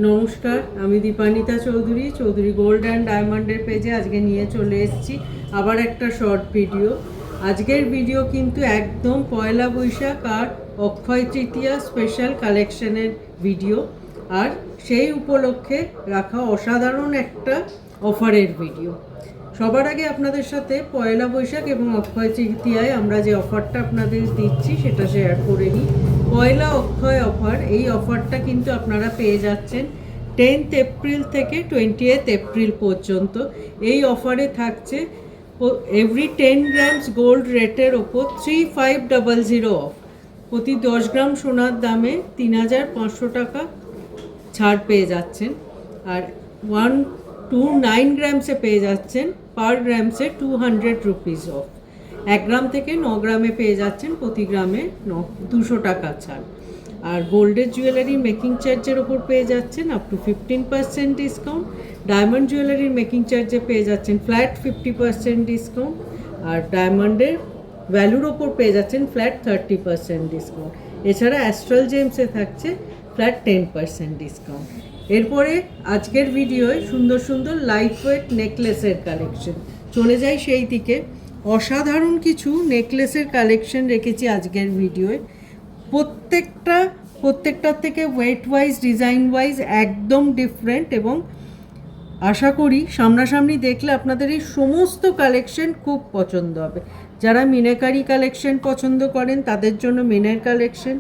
নমস্কার, আমি Dipanita Chowdhury Chowdhury gold and ডায়মন্ডের পেজে আজকে নিয়ে চলে এসেছি আবার একটা শর্ট ভিডিও। আজকের ভিডিও কিন্তু একদম পয়লা বৈশাখ আর অক্ষয় তৃতীয়া স্পেশাল কালেকশনের ভিডিও, আর সেই উপলক্ষে রাখা অসাধারণ একটা অফারের ভিডিও। সবার আগে আপনাদের সাথে পয়লা বৈশাখ এবং অক্ষয় তৃতীয়ায় আমরা যে অফারটা আপনাদের দিচ্ছি সেটা শেয়ার করে নিই। পয়লা অক্ষয় অফার, এই অফারটা কিন্তু আপনারা পেয়ে যাচ্ছেন 10th এপ্রিল থেকে 20th এপ্রিল পর্যন্ত। এই অফারে থাকছে এভরি 10 গ্রামস গোল্ড রেটের ওপর 3500 অফ। প্রতি 10 গ্রাম সোনার দামে 3500 টাকা ছাড় পেয়ে যাচ্ছেন, আর 129 গ্রামসে পেয়ে যাচ্ছেন পার গ্রামসে 200 রুপিস অফ। 1 গ্রাম থেকে 9 গ্রামে পেয়ে যাচ্ছেন প্রতি গ্রামে 200 টাকা ছাড়। আর গোল্ডের জুয়েলারি মেকিং চার্জের ওপর পেয়ে যাচ্ছেন আপ টু 15% ডিসকাউন্ট। ডায়মন্ড জুয়েলারির মেকিং চার্জে পেয়ে যাচ্ছেন ফ্ল্যাট 50% ডিসকাউন্ট। আর ডায়মন্ডের ভ্যালুর ওপর পেয়ে যাচ্ছেন ফ্ল্যাট 30% ডিসকাউন্ট। এছাড়া অ্যাস্ট্রাল জেমসে থাকছে ফ্ল্যাট 10% ডিসকাউন্ট। এরপরে আজকের ভিডিওয় সুন্দর সুন্দর লাইট ওয়েট নেকলেসের কালেকশন। চলে যাই সেই দিকে। অসাধারণ কিছু নেকলেসের কালেকশন রেখেছি আজকের ভিডিওয়। প্রত্যেকটার থেকে ওয়েট ওয়াইজ ডিজাইন ওয়াইজ একদম ডিফারেন্ট, এবং আশা করি সামনাসামনি দেখলে আপনাদের এই সমস্ত কালেকশন খুব পছন্দ হবে। যারা মিনাকারি কালেকশন পছন্দ করেন তাদের জন্য মিনের কালেকশন,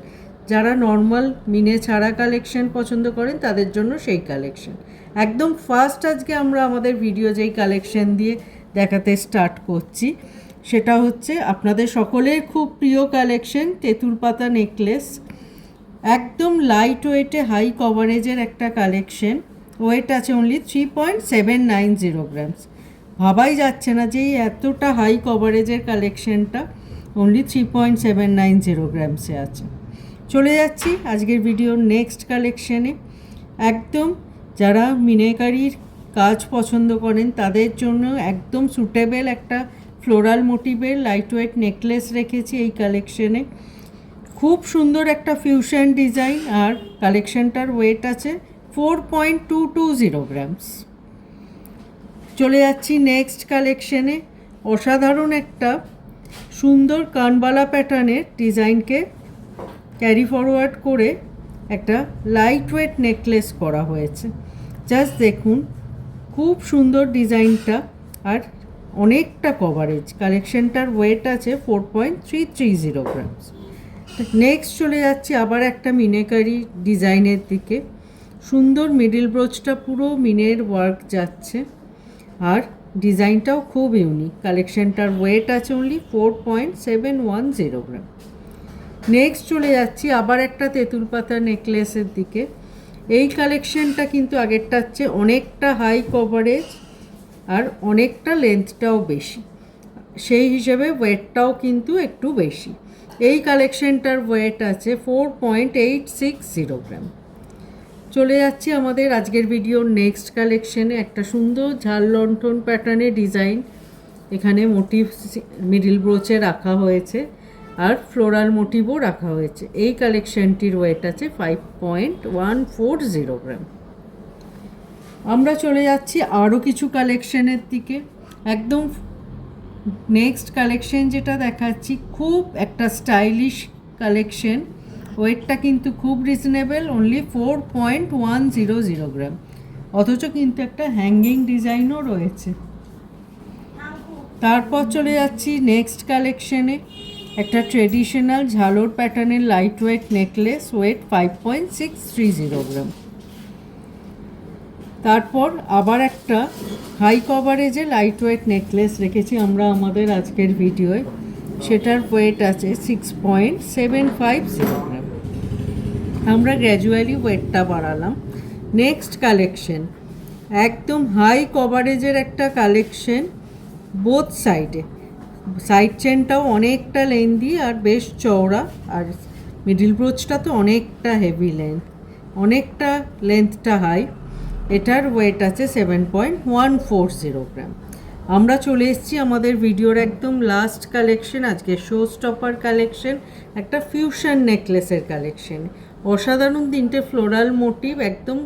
যারা নর্মাল মিনে ছাড়া কালেকশন পছন্দ করেন তাদের জন্য সেই কালেকশন। একদম ফার্স্ট আজকে আমরা আমাদের ভিডিও যেই কালেকশন দিয়ে দেখাতে স্টার্ট করছি সেটা হচ্ছে আপনাদের সকলের খুব প্রিয় কালেকশন তেঁতুল পাতা নেকলেস। একদম লাইট ওয়েটে হাই কভারেজের একটা কালেকশন। ওয়েট আছে অনলি 3.790 গ্রামস। ভাবাই যাচ্ছে না যে এতটা হাই কভারেজের কালেকশনটা অনলি 3.790 গ্রামসে আছে। চলে যাচ্ছি আজকের ভিডিওর নেক্সট কালেকশানে। একদম যারা মিনাকারির কাজ পছন্দ করেন তাদের জন্য একদম সুটেবেল একটা ফ্লোরাল মোটিভের লাইট ওয়েট নেকলেস রেখেছি এই কালেকশানে। খুব সুন্দর একটা ফিউশন ডিজাইন, আর কালেকশনটার ওয়েট আছে 4.220 গ্রামস। চলে যাচ্ছি নেক্সট কালেকশানে। অসাধারণ একটা সুন্দর কানবালা প্যাটার্নের ডিজাইনকে ক্যারি ফরওয়ার্ড করে একটা লাইট ওয়েট নেকলেস করা হয়েছে। জাস্ট দেখুন খুব সুন্দর ডিজাইনটা, আর অনেকটা কভারেজ। কালেকশনটার ওয়েট আছে 4.330 গ্রামস। নেক্সট চলে যাচ্ছি আবার একটা মিনেকারি ডিজাইনের দিকে। সুন্দর মিডিল ব্রোচটা পুরো মিনের ওয়ার্ক যাচ্ছে, আর ডিজাইনটাও খুব ইউনিক। কালেকশনটার ওয়েট আছে অনলি 4.710 গ্রাম। নেক্সট চলে যাচ্ছি আবার একটা তেঁতুল পাতা নেকলেসের দিকে। এই কালেকশনটা কিন্তু আগেরটার চেয়ে অনেকটা হাই কভারেজ, আর অনেকটা লেন্থটাও বেশি, সেই হিসেবে ওয়েটটাও কিন্তু একটু বেশি। এই কালেকশনটার ওয়েট আছে 4.860 গ্রাম। চলে যাচ্ছি আমাদের আজকের ভিডিওর নেক্সট কালেকশনে। একটা সুন্দর ঝাল লণ্ঠন প্যাটার্নের ডিজাইন, এখানে মোটিভ মিডিল ব্রোচে রাখা হয়েছে, আর ফ্লোরাল মোটিভও রাখা হয়েছে। এই কালেকশনটির ওয়েট আছে 5.140 গ্রাম। আমরা চলে যাচ্ছি আরও কিছু কালেকশনের দিকে। একদম নেক্সট কালেকশন যেটা দেখাচ্ছি খুব একটা স্টাইলিশ কালেকশন। ওয়েটটা কিন্তু খুব রিজনেবল, অনলি 4.100 গ্রাম, অথচ কিন্তু একটা হ্যাঙ্গিং ডিজাইনও রয়েছে। তারপর চলে যাচ্ছি নেক্সট কালেকশনে। একটা ট্রেডিশনাল ঝালোর প্যাটার্নের লাইট ওয়েট নেকলেস, ওয়েট 5.630 গ্রাম। তারপর আবার একটা হাই কভারেজে লাইট ওয়েট নেকলেস রেখেছি আমরা আমাদের আজকের ভিডিওয়, সেটার ওয়েট আছে 6.750 গ্রাম। আমরা গ্র্যাজুয়ালি ওয়েটটা বাড়ালাম। নেক্সট কালেকশন একদম হাই কভারেজের একটা কালেকশন, বোথ সাইডে। সাইড চেনটাও অনেকটা লেন্দি আর বেশ চওড়া, আর মিডিল ব্রোচটা তো অনেকটা হেভি লেন্থ, অনেকটা লেন্থটা হাই। এটার ওয়েট আছে 7.140 গ্রাম। আমরা চলে এসেছি আমাদের ভিডিওর একদম লাস্ট কালেকশন, আজকে শো স্টপার কালেকশন, একটা ফিউশন নেকলেসের কালেকশন। অসাধারণ তিনটে ফ্লোরাল মোটিভ, একদম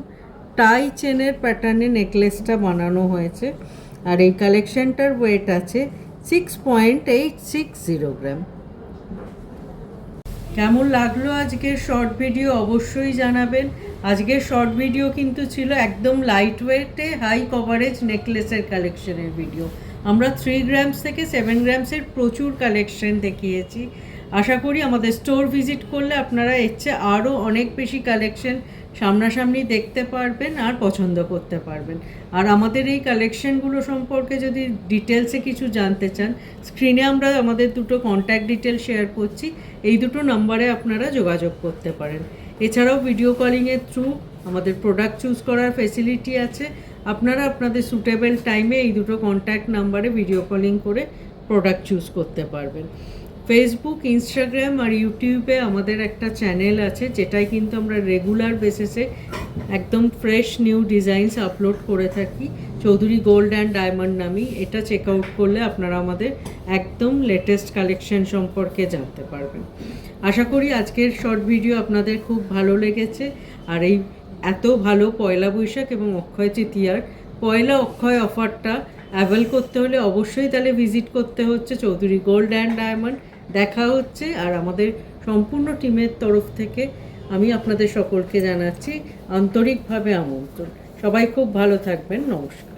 টাই চেনের প্যাটার্নে নেকলেসটা বানানো হয়েছে। আর এই কালেকশনটার ওয়েট আছে 6.860 গ্রাম। কেমন লাগলো আজকের শর্ট ভিডিও অবশ্যই জানাবেন। আজকের শর্ট ভিডিও কিন্তু ছিল একদম লাইট ওয়েটে হাই কভারেজ নেকলেসের কালেকশনের ভিডিও। আমরা 3 গ্রামস থেকে 7 গ্রামসের প্রচুর কালেকশন দেখিয়েছি। আশা করি আমাদের স্টোর ভিজিট করলে আপনারা এর চেয়ে আরও অনেক বেশি কালেকশন সামনাসামনি দেখতে পারবেন আর পছন্দ করতে পারবেন। আর আমাদের এই কালেকশনগুলো সম্পর্কে যদি ডিটেলসে কিছু জানতে চান, স্ক্রিনে আমরা আমাদের দুটো কন্ট্যাক্ট ডিটেল শেয়ার করছি, এই দুটো নম্বরে আপনারা যোগাযোগ করতে পারেন। এছাড়াও ভিডিও কলিংয়ের থ্রু আমাদের প্রোডাক্ট চুজ করার ফেসিলিটি আছে। আপনারা আপনাদের সুটেবল টাইমে এই দুটো কন্ট্যাক্ট নাম্বারে ভিডিও কলিং করে প্রোডাক্ট চুজ করতে পারবেন। ফেসবুক, ইনস্টাগ্রাম আর ইউটিউবে আমাদের একটা চ্যানেল আছে, যেটায় কিন্তু আমরা রেগুলার বেসিসে একদম ফ্রেশ নিউ ডিজাইনস আপলোড করে থাকি চৌধুরী গোল্ড অ্যান্ড ডায়মন্ড নামেই। এটা চেক আউট করলে আপনারা আমাদের একদম লেটেস্ট কালেকশন সম্পর্কে জানতে পারবেন। আশা করি আজকের শর্ট ভিডিও আপনাদের খুব ভালো লেগেছে। আর এই এত ভালো পয়লা বৈশাখ এবং অক্ষয় তৃতীয়ার পয়লা অক্ষয় অফারটা অ্যাভেল করতে হলে অবশ্যই তাহলে ভিজিট করতে হচ্ছে চৌধুরী গোল্ড অ্যান্ড ডায়মন্ড। দেখা হচ্ছে। আর আমাদের সম্পূর্ণ টিমের তরফ থেকে আমি আপনাদের সকলকে জানাচ্ছি আন্তরিকভাবে আমন্ত্রণ। সবাই খুব ভালো থাকবেন। নমস্কার।